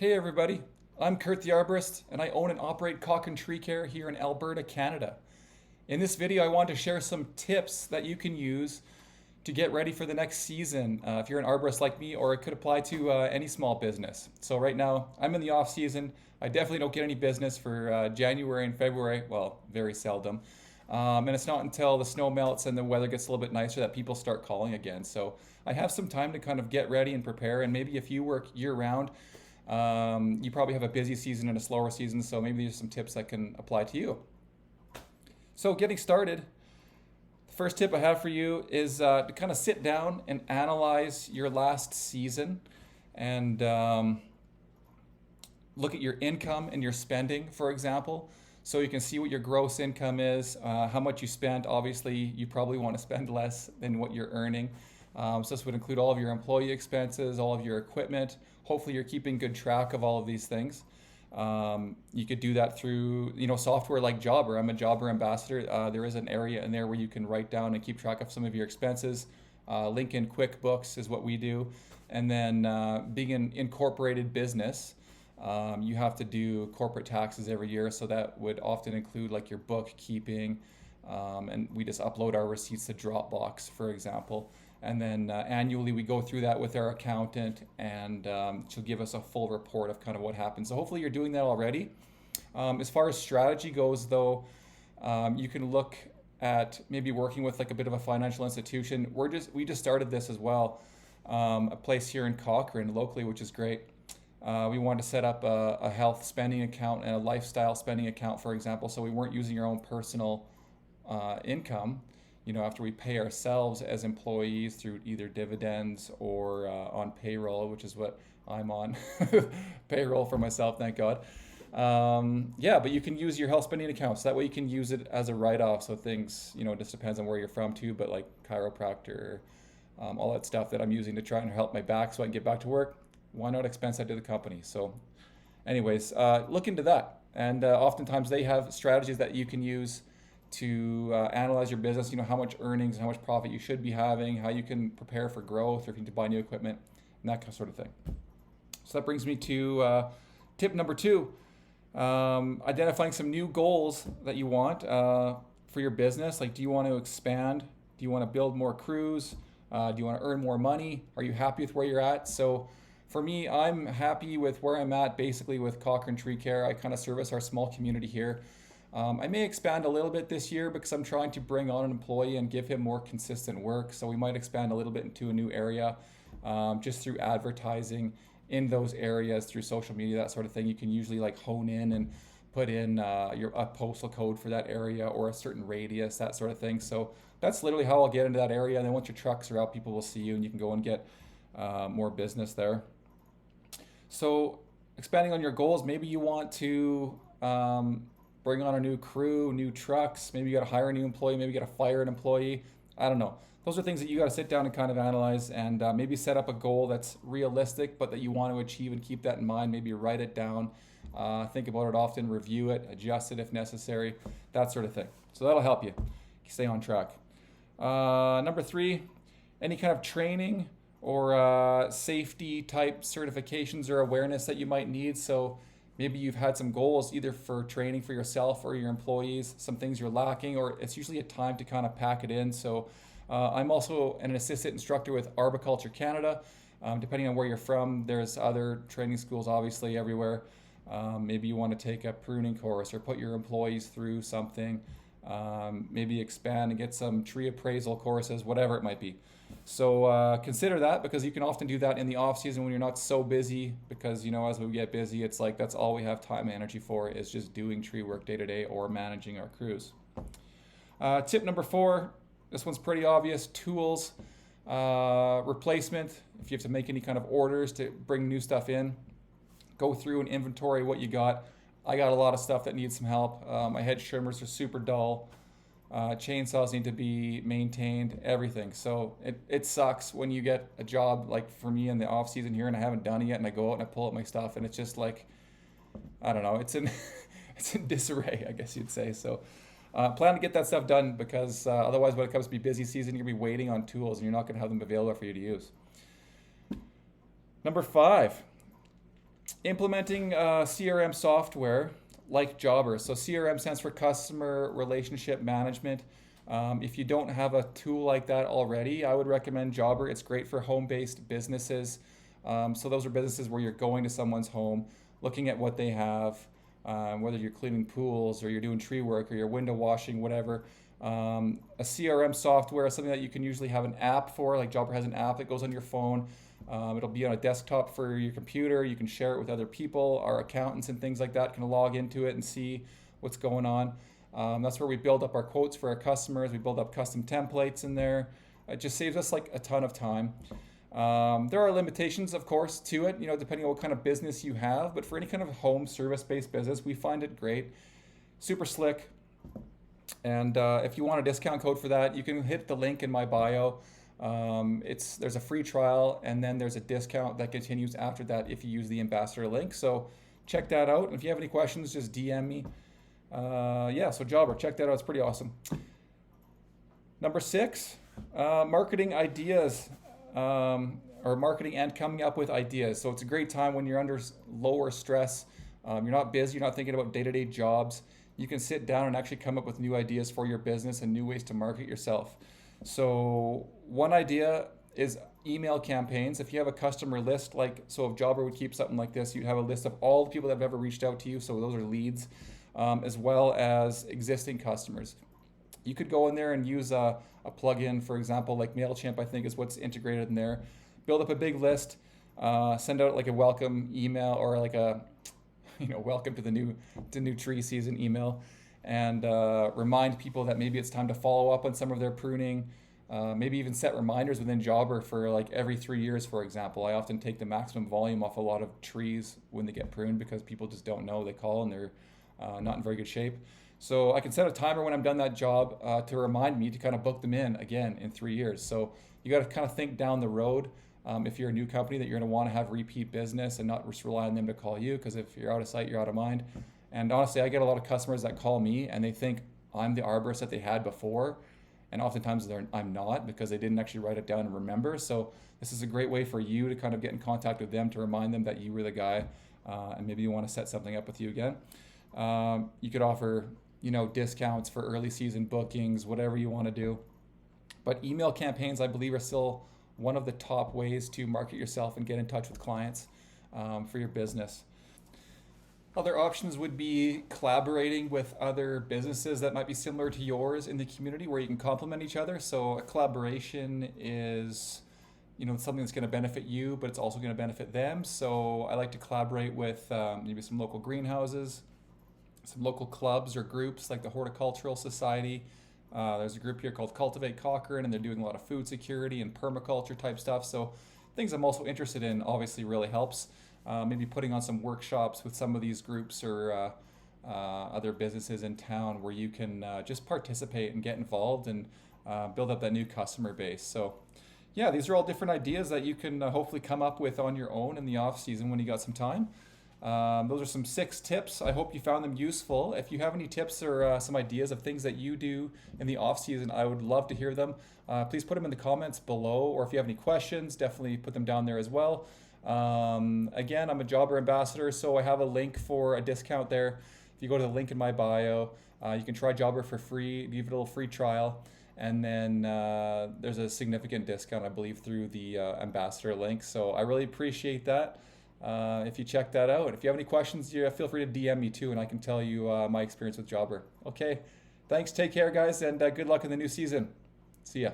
Hey everybody, I'm Kurt the Arborist, and I own and operate Tree Care here in Alberta, Canada. In this video, I want to share some tips that you can use to get ready for the next season if you're an arborist like me, or it could apply to any small business. So right now, I'm in the off season. I definitely don't get any business for January and February, well, very seldom. And it's not until the snow melts and the weather gets a little bit nicer that people start calling again. So I have some time to kind of get ready and prepare. And maybe if you work year round, you probably have a busy season and a slower season. So maybe there's some tips that can apply to you. So getting started, the first tip I have for you is to kind of sit down and analyze your last season and look at your income and your spending, for example. So you can see what your gross income is, how much you spent. Obviously, you probably want to spend less than what you're earning. So this would include all of your employee expenses, all of your equipment. Hopefully you're keeping good track of all of these things. You could do that through, software like Jobber. I'm a Jobber ambassador. There is an area in there where you can write down and keep track of some of your expenses. Link in QuickBooks is what we do. And then being an incorporated business, you have to do corporate taxes every year. So that would often include like your bookkeeping. And we just upload our receipts to Dropbox, for example. And then annually we go through that with our accountant, and she'll give us a full report of kind of what happens. So hopefully you're doing that already. As far as strategy goes, though, you can look at maybe working with like a bit of a financial institution. We just started this as well, a place here in Cochrane locally, which is great. We wanted to set up a health spending account and a lifestyle spending account, for example, so we weren't using our own personal income, after we pay ourselves as employees through either dividends or on payroll, which is what I'm on, payroll for myself, thank God. But you can use your health spending account, so that way you can use it as a write-off. So things, it just depends on where you're from too, but like chiropractor, all that stuff that I'm using to try and help my back so I can get back to work, why not expense that to the company? So anyways, look into that. And oftentimes they have strategies that you can use to analyze your business, how much earnings and how much profit you should be having, how you can prepare for growth, or if you need to buy new equipment, and that kind of sort of thing. So that brings me to tip number 2, identifying some new goals that you want for your business. Like, do you want to expand? Do you want to build more crews? Do you want to earn more money? Are you happy with where you're at? So for me, I'm happy with where I'm at, basically with Tree Care. I kind of service our small community here. I may expand a little bit this year because I'm trying to bring on an employee and give him more consistent work. So we might expand a little bit into a new area, just through advertising in those areas, through social media, that sort of thing. You can usually like hone in and put in a postal code for that area or a certain radius, that sort of thing. So that's literally how I'll get into that area. And then once your trucks are out, people will see you and you can go and get more business there. So expanding on your goals, maybe you want to bring on a new crew, new trucks. Maybe you got to hire a new employee. Maybe you got to fire an employee. I don't know. Those are things that you got to sit down and kind of analyze, and maybe set up a goal that's realistic, but that you want to achieve, and keep that in mind. Maybe write it down, think about it often, review it, adjust it if necessary, that sort of thing. So that'll help you stay on track. Number 3, any kind of training or safety type certifications or awareness that you might need. So maybe you've had some goals either for training for yourself or your employees, some things you're lacking, or it's usually a time to kind of pack it in. So I'm also an assistant instructor with Arboriculture Canada. Depending on where you're from, there's other training schools obviously everywhere. Maybe you want to take a pruning course or put your employees through something. Maybe expand and get some tree appraisal courses, whatever it might be. So consider that, because you can often do that in the off season when you're not so busy, because as we get busy, it's like that's all we have time and energy for, is just doing tree work day to day or managing our crews. Tip number 4, this one's pretty obvious: tools replacement. If you have to make any kind of orders to bring new stuff in, go through and inventory what you got. I got a lot of stuff that needs some help. My hedge trimmers are super dull. Chainsaws need to be maintained, everything. So it sucks when you get a job like for me in the off season here and I haven't done it yet, and I go out and I pull up my stuff and it's just like, I don't know, it's in it's in disarray, I guess you'd say. So plan to get that stuff done, because otherwise when it comes to be busy season, you're gonna be waiting on tools and you're not gonna have them available for you to use. Number 5, Implementing CRM software like Jobber. So CRM stands for Customer Relationship Management. If you don't have a tool like that already, I would recommend Jobber. It's great for home-based businesses. So those are businesses where you're going to someone's home, looking at what they have, whether you're cleaning pools or you're doing tree work or you're window washing, whatever. A CRM software is something that you can usually have an app for, like Jobber has an app that goes on your phone. It'll be on a desktop for your computer. You can share it with other people. Our accountants and things like that can log into it and see what's going on. That's where we build up our quotes for our customers. We build up custom templates in there. It just saves us like a ton of time. There are limitations, of course, to it, depending on what kind of business you have. But for any kind of home service-based business, we find it great. Super slick. And if you want a discount code for that, you can hit the link in my bio. There's a free trial, and then there's a discount that continues after that if you use the ambassador link. So check that out. And if you have any questions, just DM me. So Jobber, check that out. It's pretty awesome. Number 6, marketing ideas, or marketing and coming up with ideas. So it's a great time when you're under lower stress. You're not busy. You're not thinking about day-to-day jobs. You can sit down and actually come up with new ideas for your business and new ways to market yourself. So one idea is email campaigns. If you have a customer list, if Jobber would keep something like this, you'd have a list of all the people that have ever reached out to you. So those are leads, as well as existing customers. You could go in there and use a plugin, for example, like MailChimp, I think is what's integrated in there. Build up a big list, send out like a welcome email or like a welcome to the new tree season email, and remind people that maybe it's time to follow up on some of their pruning. Maybe even set reminders within Jobber for like every 3 years, for example. I often take the maximum volume off a lot of trees when they get pruned because people just don't know. They call and they're not in very good shape. So I can set a timer when I'm done that job to remind me to kind of book them in again in 3 years. So you got to kind of think down the road. If you're a new company, that you're going to want to have repeat business and not just rely on them to call you, because if you're out of sight, you're out of mind. And honestly, I get a lot of customers that call me and they think I'm the arborist that they had before. And oftentimes I'm not, because they didn't actually write it down and remember. So this is a great way for you to kind of get in contact with them to remind them that you were the guy, and maybe you want to set something up with you again. You could offer, discounts for early season bookings, whatever you want to do. But email campaigns, I believe, are still one of the top ways to market yourself and get in touch with clients for your business. Other options would be collaborating with other businesses that might be similar to yours in the community, where you can complement each other. So a collaboration is, something that's going to benefit you, but it's also going to benefit them. So I like to collaborate with maybe some local greenhouses, some local clubs or groups like the Horticultural Society. There's a group here called Cultivate Cochrane, and they're doing a lot of food security and permaculture type stuff. So things I'm also interested in obviously really helps. Maybe putting on some workshops with some of these groups or other businesses in town where you can just participate and get involved and build up that new customer base. So yeah, these are all different ideas that you can hopefully come up with on your own in the off season when you got some time. Those are some 6 tips. I hope you found them useful. If you have any tips or some ideas of things that you do in the off season, I would love to hear them. Please put them in the comments below, or if you have any questions, definitely put them down there as well. Again, I'm a Jobber ambassador, so I have a link for a discount there. If you go to the link in my bio, you can try Jobber for free, give it a little free trial, and then there's a significant discount, I believe, through the ambassador link. So I really appreciate that. If you check that out. If you have any questions, feel free to DM me too, and I can tell you my experience with Jobber. Okay, thanks, take care guys, and good luck in the new season. See ya.